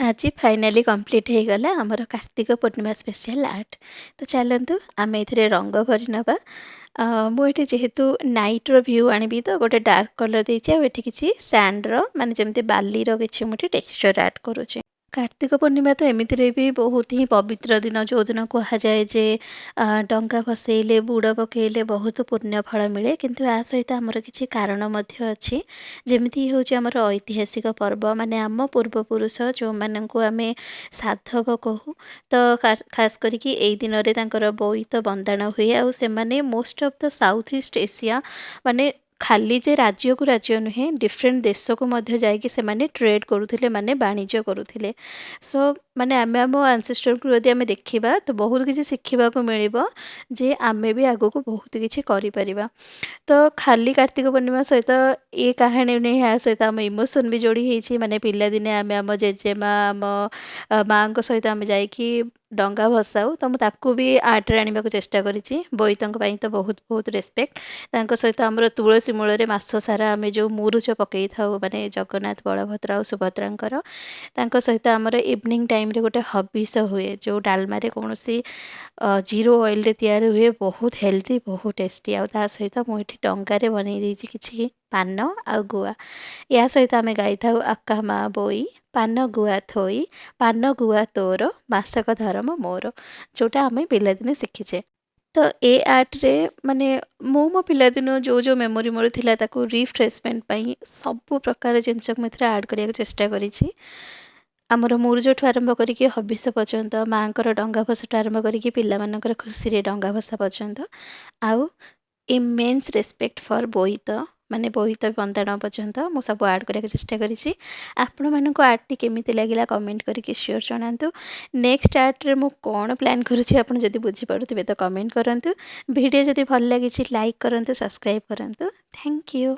आज finally complete हो गला आमर कार्तिक पूर्णिमा स्पेशल आर्ट। तो चलतु आम ए रंग भरी नवा। मुझे जेहेतु नाइट्र व्यू आनी तो गोटे डार्क कलर देती आठ किसी सैंड्र माने जमती बालीर किसी मुझे टेक्सचर ऐड करुचे। कार्तिक पूर्णिमा तो एमती भी बहुत ही पवित्र दिन जो दिन कहुए जे डंगा भसैले बुड़ पकईले बहुत पुण्य फल मिले किंतु या सहित आमर किसी कारण अच्छी जमीती हूँ आमर ऐतिहासिक पर्व माने आम पूर्वपुरुष जो मानक आम साधव कहू तो खास करके यही दिन में बोईत बंदाण हुए आउ से most of the south east Asia माने खाली जे राज्य को राज्य नुहे डिफरेंट देश को मध्य जाइए से माने ट्रेड करुले माने वाणिज्य करुले। सो माने आमे आम एंसेस्टर को यदि आमे देखिबा तो बहुत किसी शिखिबा को मिलिबो जे आमे भी आगो को बहुत किसी करि परिबा। तो खाली कार्तिक पूर्णिमा सहित ये कहानी नहीं या सहित आम इमोशन भी जोड़ी होती माने पिला दिने आमे आम जेजेमा आम माँ सहित आम जाइकी डंगा भसाऊ तो मुझे भी आर्ट्रे आने को चेष्टा करी बोईतों तो बहुत बहुत रेस्पेक्ट सहित आमर तुलसी मूल मस सारा आम जो मुरुच पकई था माने जगन्नाथ बलभद्र और सुभद्रा सहित आमर इवनिंग टाइम रे गोटे हबिष हुए जो डालमा कौन जीरो ऑयल रे तैयार हुए बहुत हेल्दी बहुत टेस्टी आ सहित मुझे डंगारे बनई कि पान आ गुआ या सहित आम गाई था आका माँ बोई पान गुआ थोई पान गुआ तोर मासक धर्म मोर जोटा आम पिलादिने शिखीचे। तो ए आर्ट रे माने मो पिलादिन जो जो मेमोरी मोर थिला ताकू रिफ्रेशमेंट सब प्रकार जिनस मुझे आड करने चेष्टा करी आमर मुरुजठू आरंभ करके हबिष पर्यंत माँ डंगा भसाठू आरंभ करके पिलामानकर खुशी डंगा भसा पर्यंत आउ इमेन्स रेस्पेक्ट फॉर बोईत माने बोईत बंदाण पर्यंत मु सब आड करने चेष्टा करी आपण मानक आर्ट केमी लगे कमेंट करके श्योर जनातु। नेक्स्ट आर्ट रे मु कौन प्लान करुँची आप जब बुझीपे तो कमेंट करूँ। वीडियो जदि भल लगी लाइक करूँ सब्सक्राइब करूँ। Thank you.